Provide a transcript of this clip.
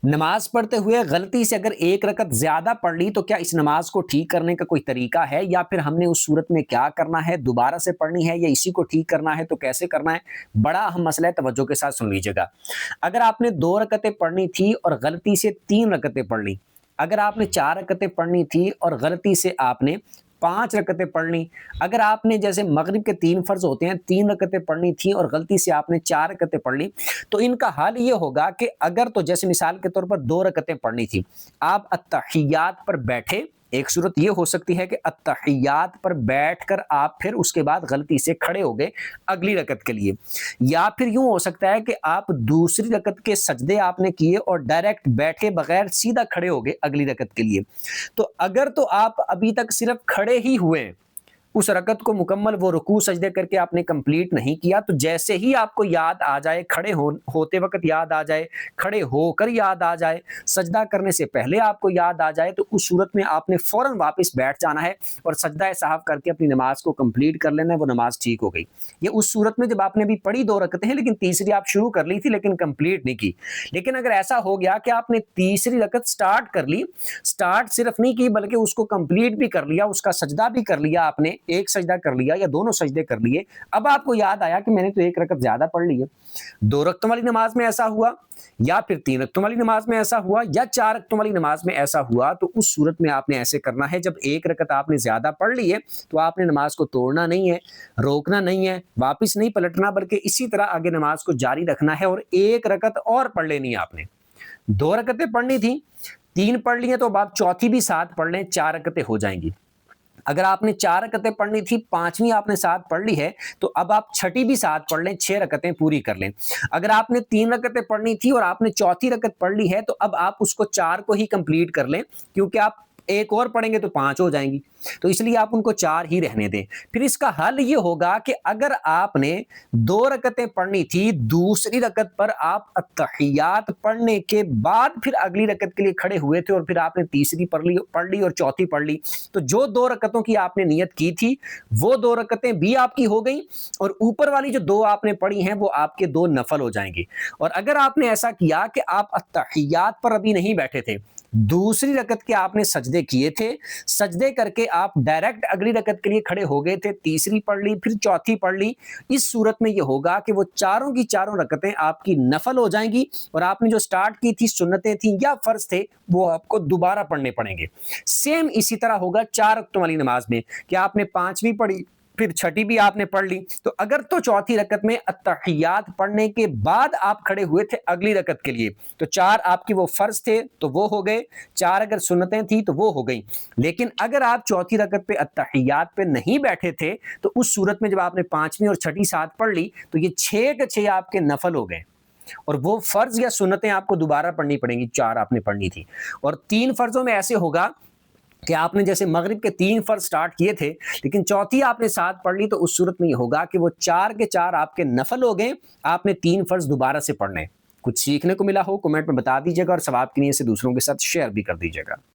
नमाज पढ़ते हुए गलती से अगर एक रकत ज्यादा पढ़ ली तो क्या इस नमाज को ठीक करने का कोई तरीका है, या फिर हमने उस सूरत में क्या करना है, दोबारा से पढ़नी है या इसी को ठीक करना है तो कैसे करना है? बड़ा अहम मसला है, तवज्जो के साथ सुन लीजिएगा। अगर आपने 2 रकतें पढ़नी थी और गलती से 3 रकतें पढ़ ली, अगर आपने 4 रकतें पढ़नी थी और गलती से आपने 5 रकतें पढ़ ली, अगर आपने जैसे मगरिब के 3 फर्ज होते हैं, 3 रकतें पढ़नी थी और गलती से आपने 4 रकतें पढ़ ली, तो इनका हल ये होगा कि अगर तो जैसे मिसाल के तौर पर 2 रकतें पढ़नी थी, आप अत्तहियात पर बैठे। एक सूरत ये हो सकती है कि अत्तहियात पर बैठकर आप फिर उसके बाद गलती से खड़े हो गए अगली रकत के लिए, या फिर यूं हो सकता है कि आप दूसरी रकत के सजदे आपने किए और डायरेक्ट बैठे बगैर सीधा खड़े हो गए अगली रकत के लिए। तो अगर तो आप अभी तक सिर्फ खड़े ही हुए, उस रकत को मुकम्मल वो रुकू सजदे करके आपने कंप्लीट नहीं किया, तो जैसे ही आपको याद आ जाए, होते वक्त याद आ जाए, खड़े होकर याद आ जाए, सजदा करने से पहले आपको याद आ जाए, तो उस सूरत में आपने फौरन वापस बैठ जाना है और सजदा साहब करके अपनी नमाज को कंप्लीट कर लेना है। वो नमाज ठीक हो गई। ये उस सूरत में जब आपने अभी पढ़ी 2 रकतें हैं लेकिन तीसरी आप शुरू कर ली थी लेकिन कंप्लीट नहीं की। लेकिन अगर ऐसा हो गया कि आपने तीसरी रकत स्टार्ट कर ली, स्टार्ट सिर्फ नहीं की बल्कि उसको कंप्लीट भी कर लिया, उसका सजदा भी कर लिया, आपने एक सजदा कर लिया या दोनों सजदे कर लिए, अब आपको याद आया कि मैंने तो 1 रकत ज्यादा पढ़ ली है। 2 रकतों वाली नमाज में ऐसा हुआ, या फिर 3 रकतों वाली नमाज में ऐसा हुआ, या 4 रकतों वाली नमाज में ऐसा हुआ, तो उस सूरत में आपने ऐसे करना है, जब 1 रकत आपने ज्यादा पढ़ ली है तो आपने नमाज को तोड़ना नहीं है, रोकना नहीं है, वापिस नहीं पलटना, बल्कि इसी तरह आगे नमाज को जारी रखना है और 1 रकत और पढ़ लेनी है आपने। 2 रकतें पढ़नी थी, 3 पढ़ ली है, तो अब आप चौथी भी साथ पढ़ लें, 4 रकतें हो जाएंगी। अगर आपने 4 रकतें पढ़नी थी, 5वीं आपने साथ पढ़ ली है, तो अब आप छठी भी साथ पढ़ लें, 6 रकतें पूरी कर लें। अगर आपने 3 रकतें पढ़नी थी और आपने चौथी रकत पढ़ ली है, तो अब आप उसको 4 को ही कंप्लीट कर लें, क्योंकि आप एक और पढ़ेंगे तो 5 हो जाएंगी, तो इसलिए आप उनको 4 ही रहने दें। फिर इसका हल ये होगा कि अगर आपने 2 रकतें पढ़नी थी, दूसरी रकत पर आप अत्तहियात पढ़ने के बाद फिर अगली रकत के लिए खड़े हुए थे और फिर आपने तीसरी पढ़ ली और चौथी पढ़ ली, तो जो 2 रकतों की आपने नियत की थी वो 2 रकतें भी आपकी हो गई और ऊपर वाली जो 2 आपने पढ़ी हैं वो आपके 2 नफल हो जाएंगे। और अगर आपने ऐसा किया कि आप अत्तहियात पर अभी नहीं बैठे थे, दूसरी रकत के आपने सजदे किए थे, सजदे करके आप डायरेक्ट अगली रकत के लिए खड़े हो गए थे, तीसरी पढ़ ली फिर चौथी पढ़ ली, इस सूरत में यह होगा कि वो चारों की चारों रकतें आपकी नफल हो जाएंगी और आपने जो स्टार्ट की थी, सुन्नतें थी या फर्ज थे, वो आपको दोबारा पढ़ने पड़ेंगे। सेम इसी तरह होगा 4 रकतों वाली नमाज में कि आपने 5वीं पढ़ी फिर छठी भी आपने पढ़ ली, तो अगर तो चौथी रकत में अत्तहियात पढ़ने के बाद आप खड़े हुए थे अगली रकत के लिए, तो 4 आपकी वो फर्ज थे तो वो हो गए, 4 अगर सुन्नतें थी तो वो हो गई। लेकिन अगर आप चौथी रकत पे अत्तहियात पे नहीं बैठे थे, तो उस सूरत में जब आपने 5वीं और छठी साथ पढ़ ली, तो ये 6 के 6 आपके नफल हो गए और वो फर्ज या सुन्नतें आपको दोबारा पढ़नी पड़ेंगी, 4 आपने पढ़नी थी। और 3 फर्जों में ऐसे होगा कि आपने जैसे मगरिब के 3 फर्ज स्टार्ट किए थे लेकिन चौथी आपने साथ पढ़ ली, तो उस सूरत में ये होगा कि वो 4 के 4 आपके नफल हो गए, आपने 3 फर्ज दोबारा से पढ़ने। कुछ सीखने को मिला हो कमेंट में बता दीजिएगा और सवाब की नीयत से दूसरों के साथ शेयर भी कर दीजिएगा।